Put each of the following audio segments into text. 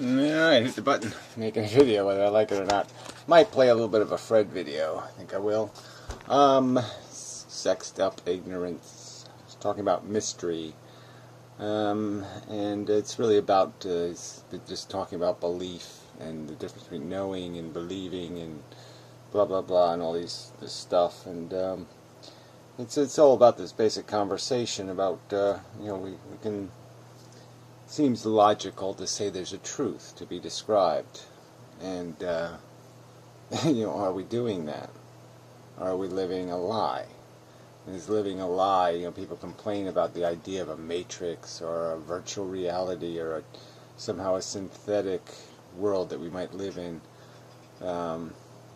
Alright, hit the button. Making a video, whether I like it or not. Might play a little bit of a Fred video. I think I will. Sexed up ignorance. It's talking about mystery. And it's really about just talking about belief and the difference between knowing and believing and blah blah blah and all this stuff. And it's all about this basic conversation about we can. Seems logical to say there's a truth to be described, and are we doing that? Are we living a lie? Is living a lie? People complain about the idea of a matrix or a virtual reality or somehow a synthetic world that we might live in. But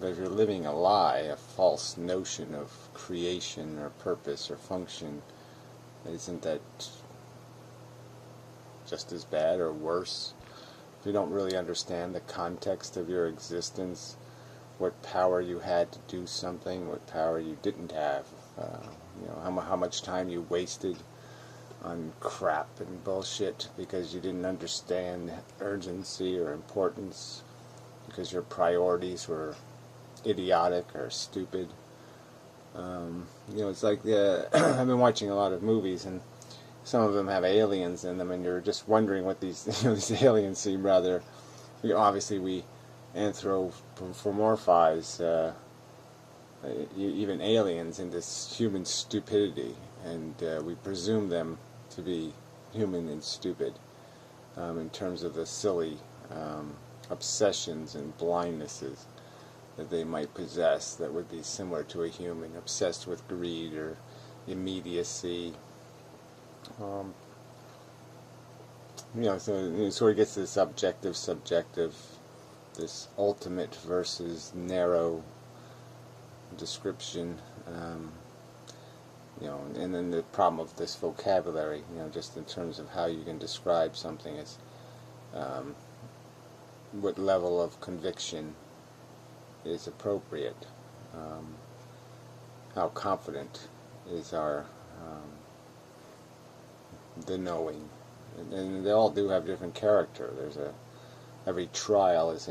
if you're living a lie, a false notion of creation or purpose or function, isn't that just as bad or worse? If you don't really understand the context of your existence, what power you had to do something, what power you didn't have, how much time you wasted on crap and bullshit because you didn't understand urgency or importance, because your priorities were idiotic or stupid. It's like I've been watching a lot of movies, and some of them have aliens in them, and you're just wondering what these these aliens seem rather. Obviously, we anthropomorphize even aliens into human stupidity, and we presume them to be human and stupid in terms of the silly obsessions and blindnesses that they might possess that would be similar to a human, obsessed with greed or immediacy. So it sort of gets this objective, subjective, this ultimate versus narrow description, and then the problem of this vocabulary, just in terms of how you can describe something is what level of conviction is appropriate, how confident is our the knowing, and they all do have different character. Every trial has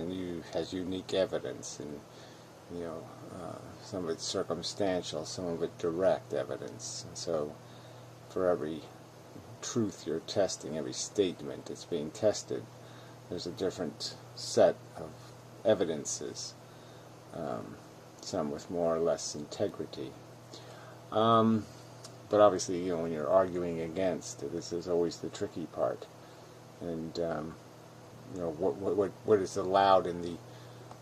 unique evidence, and some of it's circumstantial, some of it direct evidence. And so, for every truth you're testing, every statement that's being tested, there's a different set of evidences, some with more or less integrity. But obviously, when you're arguing against, this is always the tricky part. And what is allowed in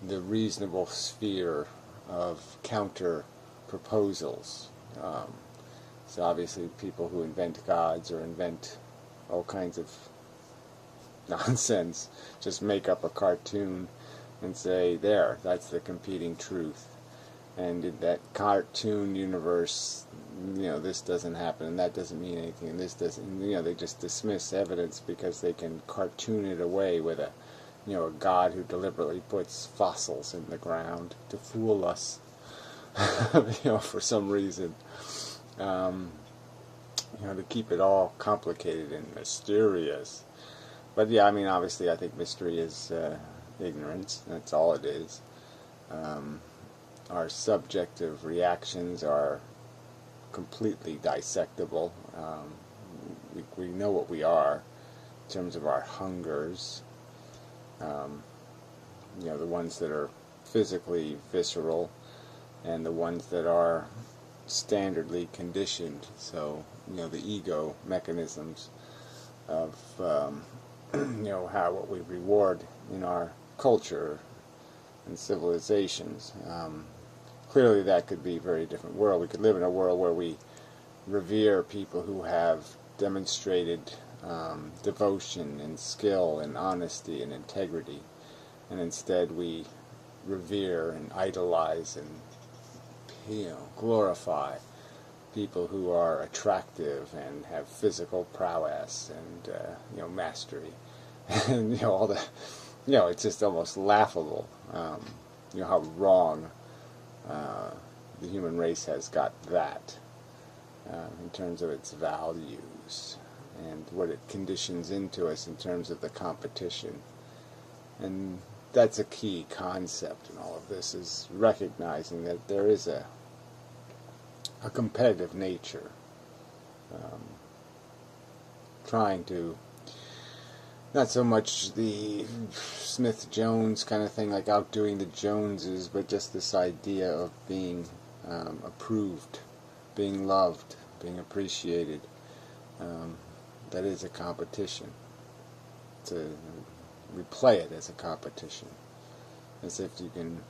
the reasonable sphere of counter proposals. So obviously, people who invent gods or invent all kinds of nonsense just make up a cartoon and say, "There, that's the competing truth." And in that cartoon universe, this doesn't happen, and that doesn't mean anything, and this doesn't, they just dismiss evidence because they can cartoon it away with a god who deliberately puts fossils in the ground to fool us, for some reason, to keep it all complicated and mysterious. But obviously I think mystery is ignorance. That's all it is. Our subjective reactions are completely dissectable. We know what we are in terms of our hungers. The ones that are physically visceral, and the ones that are standardly conditioned. So, the ego mechanisms of what we reward in our culture and civilizations. Clearly that could be a very different world. We could live in a world where we revere people who have demonstrated devotion and skill and honesty and integrity, and instead we revere and idolize and glorify people who are attractive and have physical prowess and mastery, and all the it's just almost laughable how wrong the human race has got that in terms of its values and what it conditions into us in terms of the competition. And that's a key concept in all of this, is recognizing that there is a competitive nature. Trying to, not so much the Smith-Jones kind of thing, like outdoing the Joneses, but just this idea of being approved, being loved, being appreciated. That is a competition. We play it as a competition, as if you can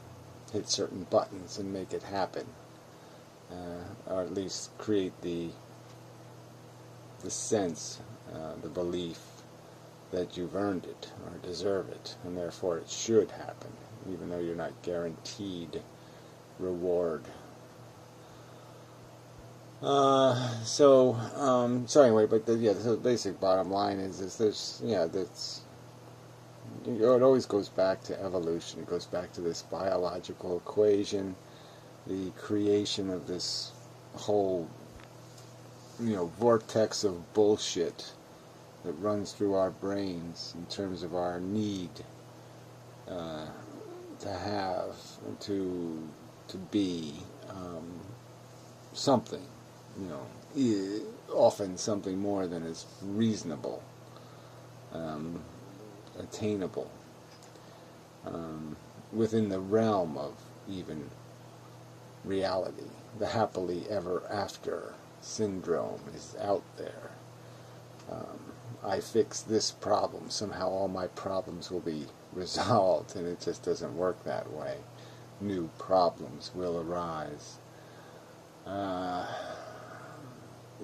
hit certain buttons and make it happen, or at least create the sense, the belief that you've earned it or deserve it, and therefore it should happen, even though you're not guaranteed reward. So anyway, but the basic bottom line is there's, that's, it always goes back to evolution. It goes back to this biological equation, the creation of this whole, vortex of bullshit that runs through our brains in terms of our need to have, to be something, often something more than is reasonable, attainable, within the realm of even reality. The happily ever after syndrome is out there. I fix this problem, somehow all my problems will be resolved, and it just doesn't work that way. New problems will arise.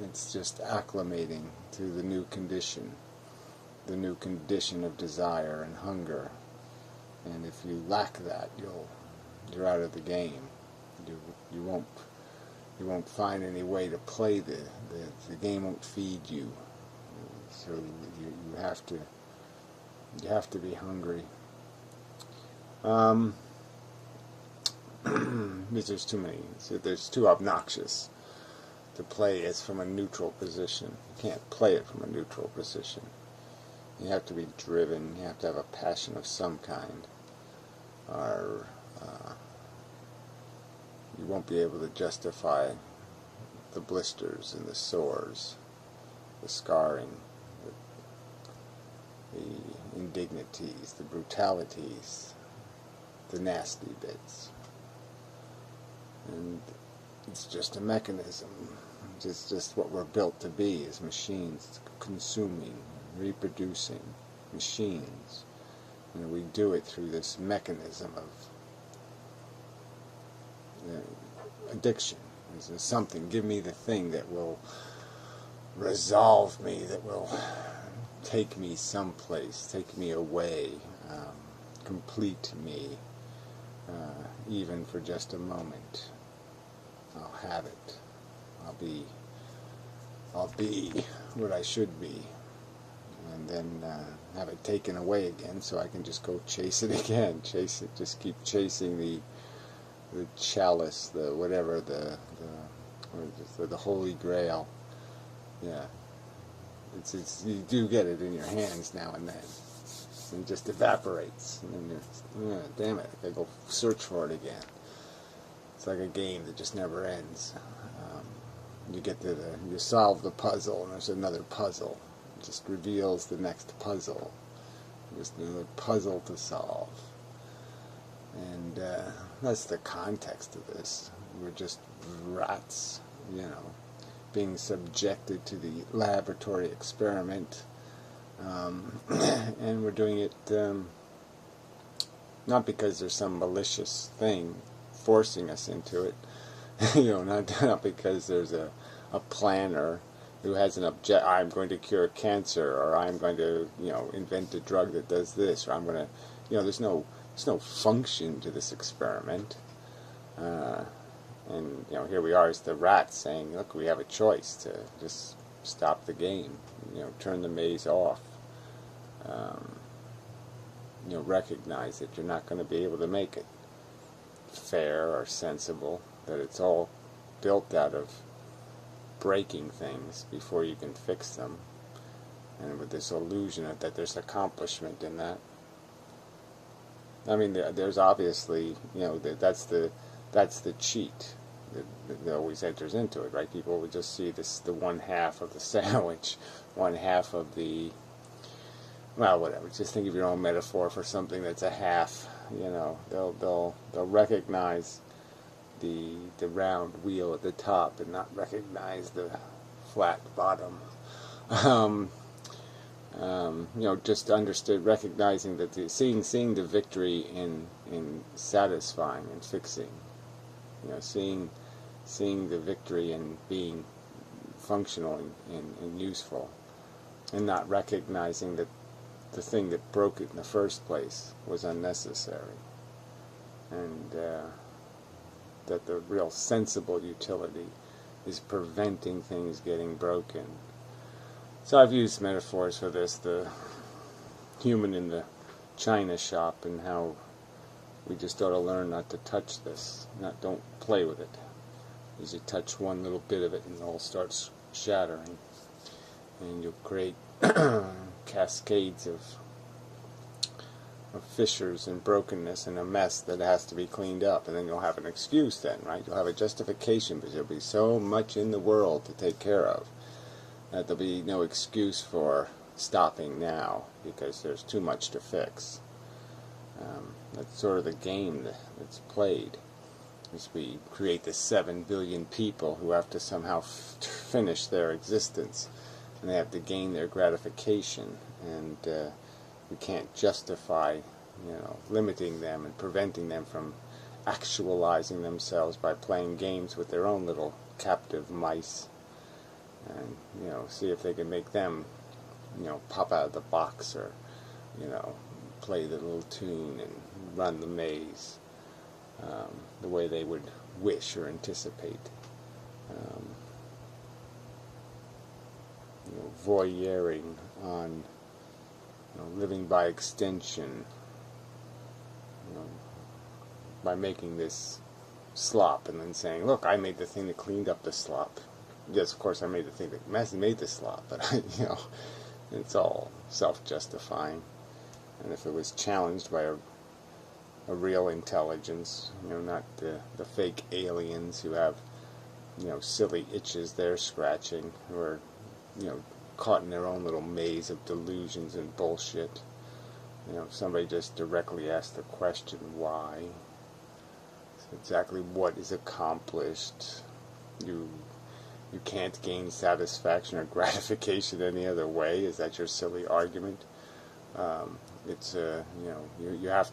It's just acclimating to the new condition of desire and hunger. And if you lack that, you're out of the game. You won't find any way to play the game. Won't feed you. So you have to be hungry. Because there's too many. There's too obnoxious to play it from a neutral position. You can't play it from a neutral position. You have to be driven. You have to have a passion of some kind, or you won't be able to justify the blisters and the sores, the scarring, the indignities, the brutalities, the nasty bits. And it's just a mechanism. It's just what we're built to be, as machines, consuming, reproducing machines. And we do it through this mechanism of addiction. There's something, give me the thing that will resolve me, that will take me someplace, take me away, complete me, even for just a moment. I'll have it. I'll be what I should be, and then have it taken away again, so I can just go chase it again. Chase it. Just keep chasing the chalice, the whatever, the Holy Grail. Yeah, it's you do get it in your hands now and then. And it just evaporates, and then damn it, I gotta go search for it again. It's like a game that just never ends. You get to you solve the puzzle, and there's another puzzle. It just reveals the next puzzle. There's another puzzle to solve. And that's the context of this. We're just rats, being subjected to the laboratory experiment. And we're doing it not because there's some malicious thing forcing us into it, not because there's a planner who has an I'm going to cure cancer, or I'm going to invent a drug that does this, or I'm going to there's no function to this experiment. And here we are as the rats saying, look, we have a choice to just stop the game, turn the maze off, recognize that you're not going to be able to make it fair or sensible, that it's all built out of breaking things before you can fix them, and with this illusion that there's accomplishment in that. I mean, there's obviously, that's the cheat that always enters into it, right? People would just see the one half of the sandwich, one half of the, well, whatever. Just think of your own metaphor for something that's a half. They'll recognize the round wheel at the top and not recognize the flat bottom. Just recognizing that seeing the victory in satisfying and fixing. Seeing the victory in being functional and useful, and not recognizing that the thing that broke it in the first place was unnecessary, and that the real sensible utility is preventing things getting broken. So I've used metaphors for this, the human in the china shop, and how we just ought to learn not to touch this, don't play with it. As you touch one little bit of it and it all starts shattering, and you'll create cascades of fissures and brokenness and a mess that has to be cleaned up, and then you'll have an excuse then, right? You'll have a justification, because there'll be so much in the world to take care of that there'll be no excuse for stopping now, because there's too much to fix. That's sort of the game that's played, as we create the 7 billion people who have to somehow finish their existence, and they have to gain their gratification, and we can't justify, limiting them and preventing them from actualizing themselves by playing games with their own little captive mice, and see if they can make them, pop out of the box, or play the little tune and run the maze the way they would wish or anticipate. Voyeuring on living by extension, by making this slop and then saying, look, I made the thing that cleaned up the slop. Yes, of course I made the thing that made the slop, but it's all self-justifying. And if it was challenged by a real intelligence, not the fake aliens who have, silly itches they're scratching, who are, caught in their own little maze of delusions and bullshit. If somebody just directly asked the question, why? Exactly what is accomplished. You can't gain satisfaction or gratification any other way. Is that your silly argument? It's you have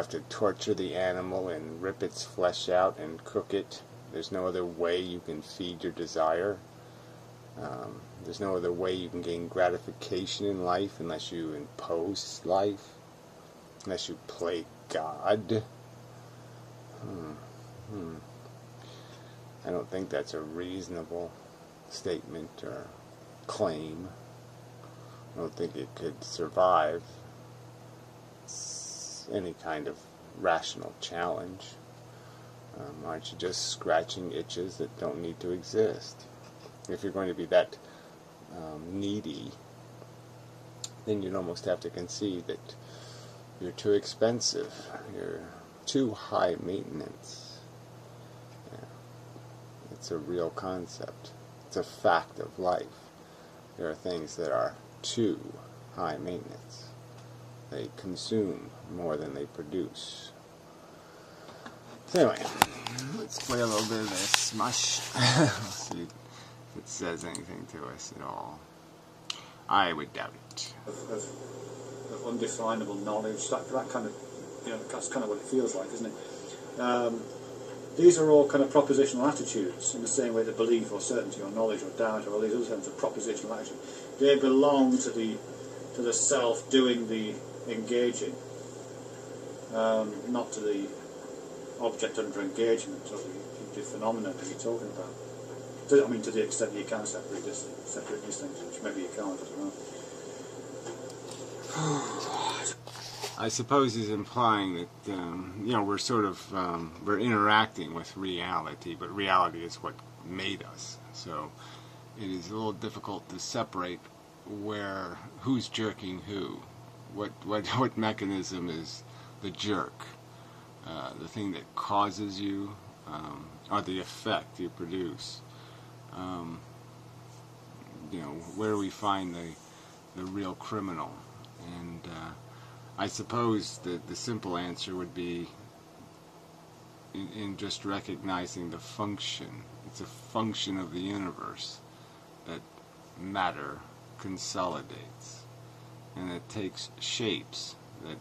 to torture the animal and rip its flesh out and cook it. There's no other way you can feed your desire. There's no other way you can gain gratification in life unless you impose life, unless you play God. I don't think that's a reasonable statement or claim. I don't think it could survive any kind of rational challenge. Aren't you just scratching itches that don't need to exist? If you're going to be that needy, then you'd almost have to concede that you're too expensive, you're too high maintenance. Yeah. It's a real concept. It's a fact of life. There are things that are too high maintenance. They consume more than they produce. So anyway, let's play a little bit of this mush. See if it says anything to us at all. I would doubt it. Of undefinable knowledge, that kind of, that's kind of what it feels like, isn't it? These are all kind of propositional attitudes, in the same way that belief or certainty or knowledge or doubt or all these other terms are propositional attitudes. They belong to the self doing the engaging, not to the object under engagement or the phenomena that you're talking about. I mean, to the extent that you can separate these things, which maybe you can't as well. I suppose he's implying that we're sort of we're interacting with reality, but reality is what made us. So it is a little difficult to separate who's jerking who, what mechanism is the jerk, the thing that causes you, or the effect you produce. Where do we find the real criminal? And I suppose that the simple answer would be in just recognizing the function. It's a function of the universe that matter consolidates, and it takes shapes that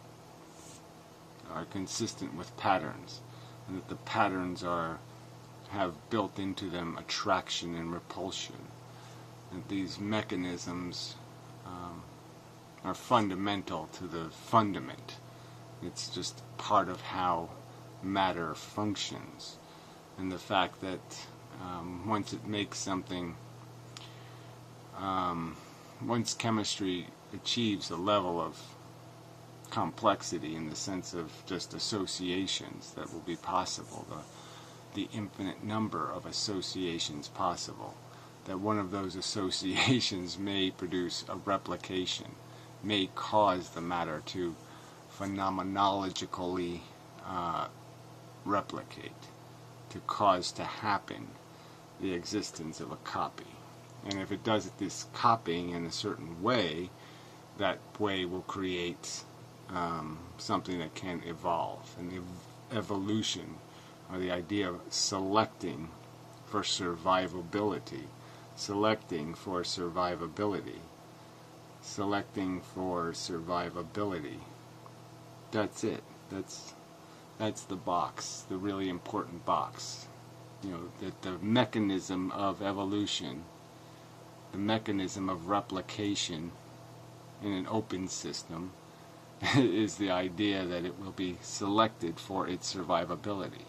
are consistent with patterns, and that the patterns have built into them attraction and repulsion. And these mechanisms are fundamental to the fundament. It's just part of how matter functions. And the fact that once it makes something, once chemistry achieves a level of complexity in the sense of just associations that will be possible, the infinite number of associations possible, that one of those associations may produce a replication, may cause the matter to phenomenologically replicate, to cause to happen the existence of a copy. And if it does this copying in a certain way, that way will create something that can evolve. And evolution, or the idea of selecting for survivability, selecting for survivability, selecting for survivability. That's it. That's the box, the really important box. That the mechanism of evolution, the mechanism of replication in an open system is the idea that it will be selected for its survivability,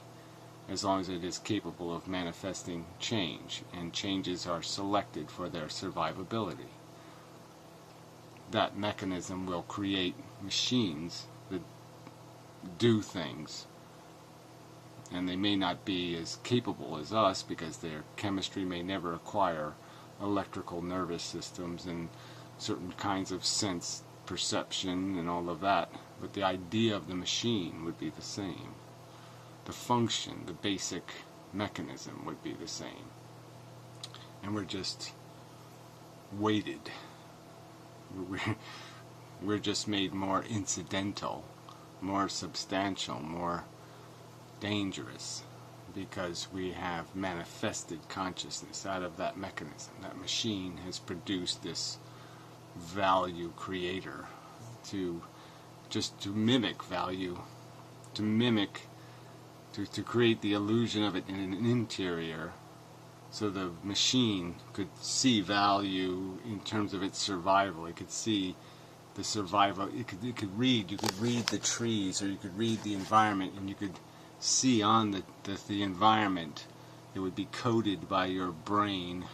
as long as it is capable of manifesting change, and changes are selected for their survivability. That mechanism will create machines that do things, and they may not be as capable as us because their chemistry may never acquire electrical nervous systems and certain kinds of sense perception and all of that, but the idea of the machine would be the same. The function, the basic mechanism would be the same. And we're just weighted. We're just made more incidental, more substantial, more dangerous, because we have manifested consciousness out of that mechanism. That machine has produced this value creator to mimic value, to create the illusion of it in an interior, so the machine could see value in terms of its survival. It could see the survival. You could read the trees, or you could read the environment, and you could see on the environment. It would be coded by your brain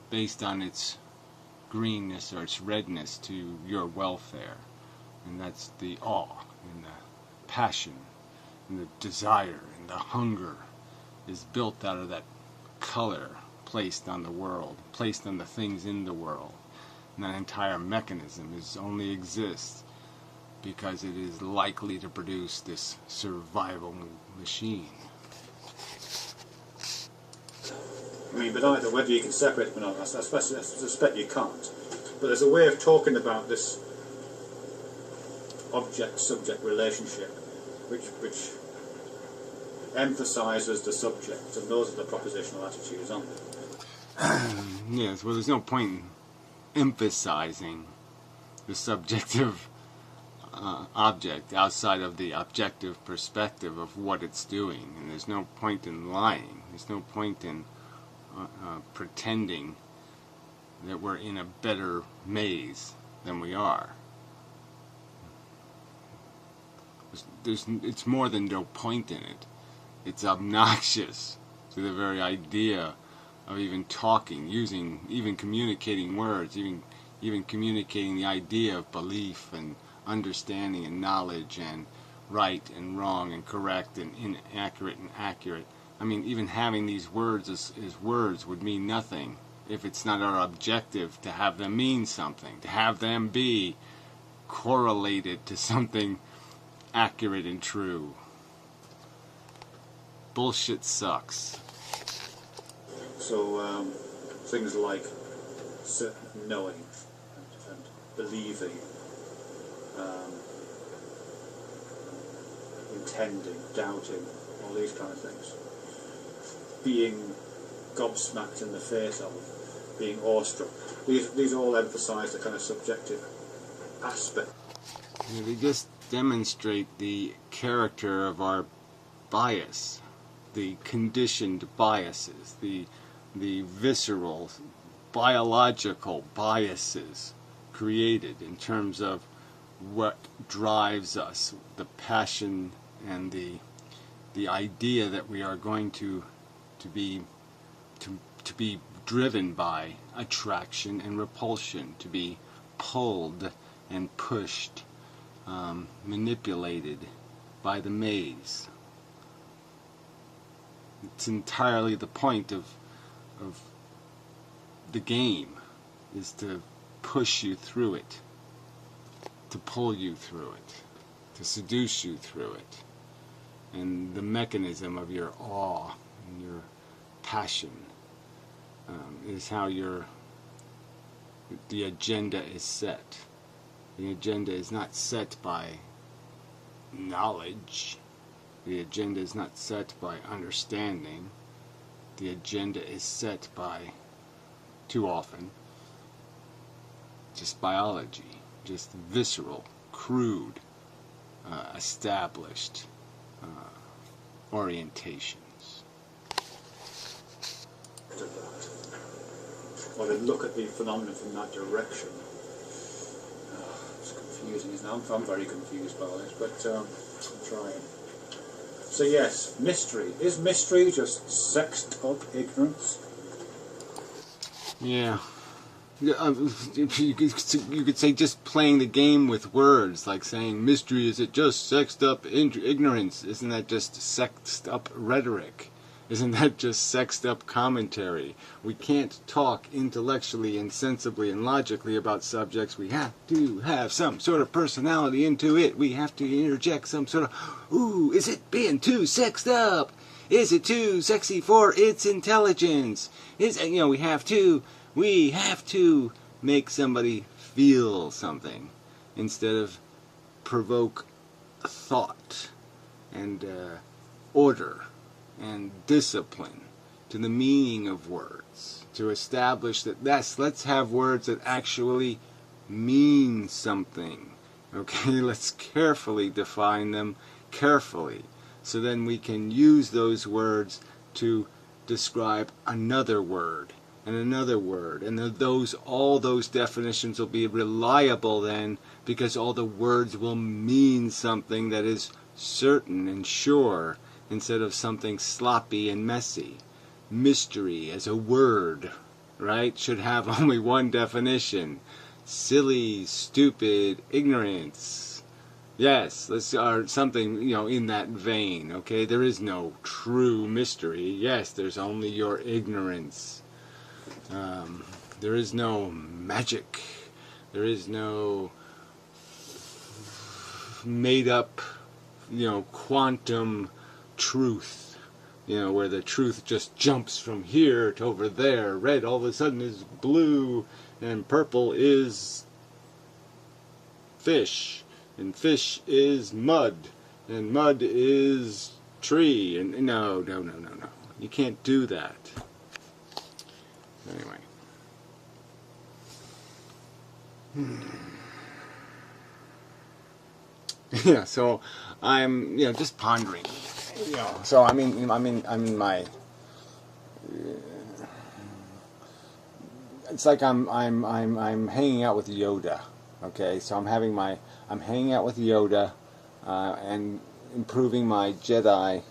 based on its greenness or its redness to your welfare. And that's the awe and the passion and the desire and the hunger is built out of that color placed on the world, placed on the things in the world. And that entire mechanism only exists because it is likely to produce this survival machine. I mean, but either whether you can separate them or not, I suspect you can't. But there's a way of talking about this object-subject relationship which emphasises the subject, and those are the propositional attitudes, aren't they? Yes, well, there's no point in emphasizing the subjective object outside of the objective perspective of what it's doing, and there's no point in lying. There's no point in pretending that we're in a better maze than we are. It's more than no point in it. It's obnoxious to the very idea of even talking, even communicating words, even communicating the idea of belief and understanding and knowledge and right and wrong and correct and inaccurate and accurate. I mean, even having these words as words would mean nothing if it's not our objective to have them mean something, to have them be correlated to something accurate and true. Bullshit sucks. So things like knowing and believing, intending, doubting, all these kind of things. Being gobsmacked in the face of, being awestruck. These all emphasise the kind of subjective aspect. Yeah, they just demonstrate the character of our bias, the conditioned biases, the visceral, biological biases created in terms of what drives us, the passion and the idea that we are going to be driven by attraction and repulsion, to be pulled and pushed, manipulated by the maze. It's entirely the point of the game, is to push you through it, to pull you through it, to seduce you through it. And the mechanism of your awe and your passion is how the agenda is set. The agenda is not set by knowledge. The agenda is not set by understanding. The agenda is set by, too often, just biology, just visceral, crude, established orientations. Or to look at the phenomenon from that direction. It's confusing, isn't it? I'm very confused by this, but I'm trying. So yes, mystery. Is mystery just sexed up ignorance? Yeah. You could say just playing the game with words, like saying mystery, is it just sexed up ignorance? Isn't that just sexed up rhetoric? Isn't that just sexed up commentary? We can't talk intellectually and sensibly and logically about subjects. We have to have some sort of personality into it. We have to interject some sort of, ooh, is it being too sexed up? Is it too sexy for its intelligence? We have to make somebody feel something instead of provoke thought and order and discipline to the meaning of words, to establish that, yes, let's have words that actually mean something. Okay, let's carefully define them, carefully, so then we can use those words to describe another word and another word, and all those definitions will be reliable then, because all the words will mean something that is certain and sure, instead of something sloppy and messy. Mystery as a word, right, should have only one definition: silly, stupid, ignorance. Yes, or something, in that vein, okay? There is no true mystery. Yes, there's only your ignorance. There is no magic. There is no made-up, quantum truth, where the truth just jumps from here to over there. Red all of a sudden is blue, and purple is fish, and fish is mud, and mud is tree, and no. You can't do that. Anyway. Yeah, so I'm, just pondering. So I'm in my. It's like I'm hanging out with Yoda. Okay, so I'm hanging out with Yoda, and improving my Jedi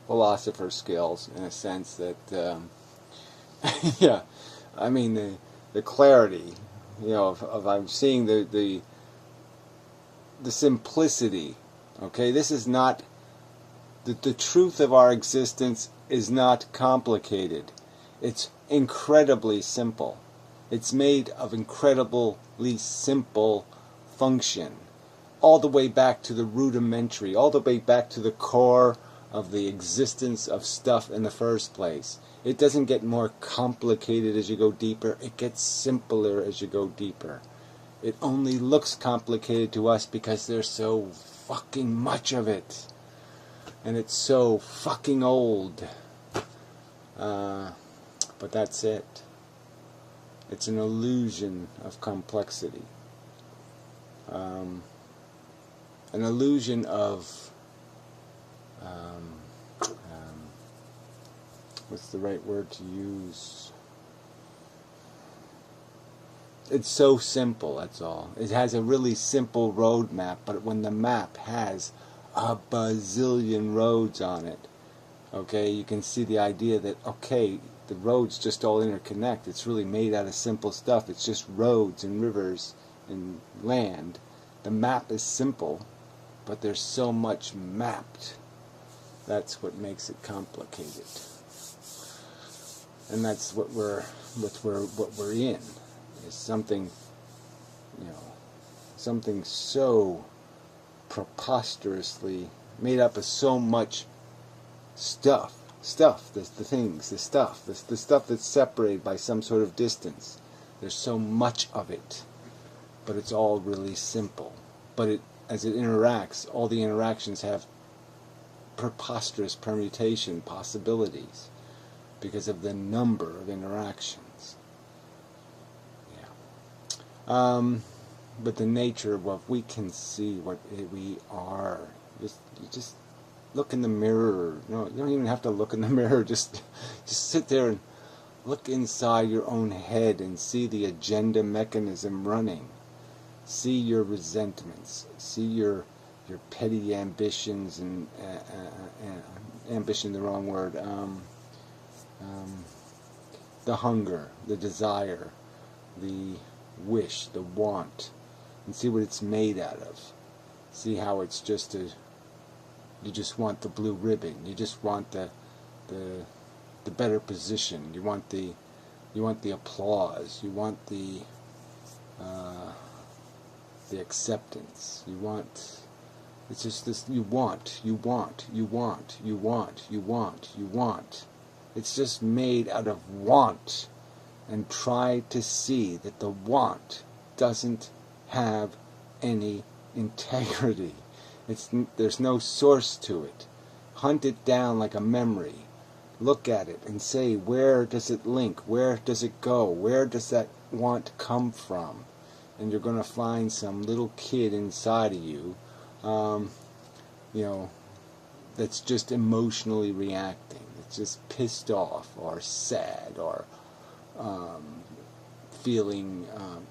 philosopher skills, in a sense that, yeah, the clarity, of I'm seeing the simplicity. Okay, this is not. The truth of our existence is not complicated. It's incredibly simple. It's made of incredibly simple function. all the way back to the rudimentary, all the way back to the core of the existence of stuff in the first place. It doesn't get more complicated as you go deeper. It gets simpler as you go deeper. It only looks complicated to us because there's so fucking much of it. And it's so fucking old. But that's it. It's an illusion of complexity. An illusion of what's the right word to use? It's so simple, that's all. It has a really simple road map, but when the map has a bazillion roads on it, okay, you can see the idea that, okay, the roads just all interconnect. It's really made out of simple stuff. It's just roads and rivers and land. The map is simple, but there's so much mapped. That's what makes it complicated. And that's what we're in. Is something, something so preposterously made up of so much stuff, the things, the stuff that's separated by some sort of distance. There's so much of it, but it's all really simple. But as it interacts, all the interactions have preposterous permutation possibilities because of the number of interactions. But the nature of what we can see, what we are, just look in the mirror. No, you don't even have to look in the mirror. Just sit there and look inside your own head and see the agenda mechanism running. See your resentments. See your petty ambitions and ambition, the wrong word. The hunger, the desire, the wish, the want, and see what it's made out of. See how it's just you just want the blue ribbon. You just want the better position. You want the applause. You want the acceptance. It's just this. You want. It's just made out of want. And try to see that the want doesn't have any integrity. There's no source to it. Hunt it down like a memory. Look at it and say, where does it link? Where does it go? Where does that want come from? And you're going to find some little kid inside of you, that's just emotionally reacting. It's just pissed off or sad or feeling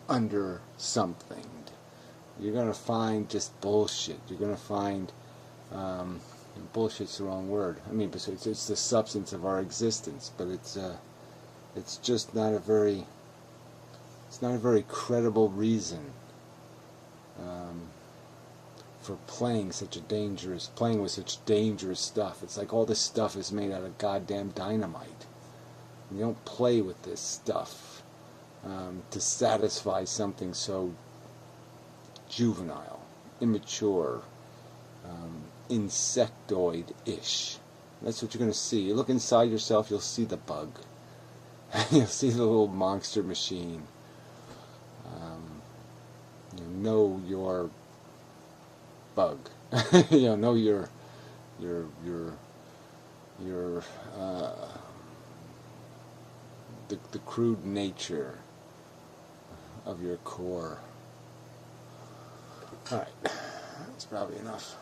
under something. You're going to find just bullshit. You're going to find bullshit's the wrong word. I mean, it's the substance of our existence, but it's just not a very credible reason for playing with such dangerous stuff. It's like all this stuff is made out of goddamn dynamite. You don't play with this stuff to satisfy something so juvenile, immature, insectoid-ish. That's what you're going to see. You look inside yourself, you'll see the bug. You'll see the little monster machine. Know your bug. Know your the crude nature of your core. Alright, that's probably enough.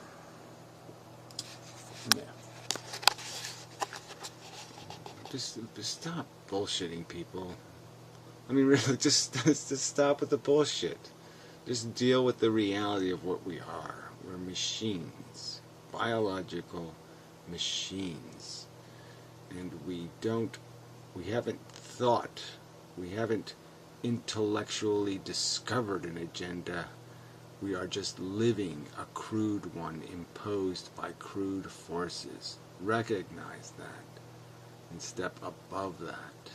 Yeah. Just stop bullshitting people. I mean, really, just stop with the bullshit. Just deal with the reality of what we are. We're machines. Biological machines. And we haven't thought, we haven't intellectually discovered an agenda. We are just living a crude one imposed by crude forces. Recognize that and step above that.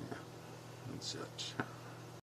Yeah, and such.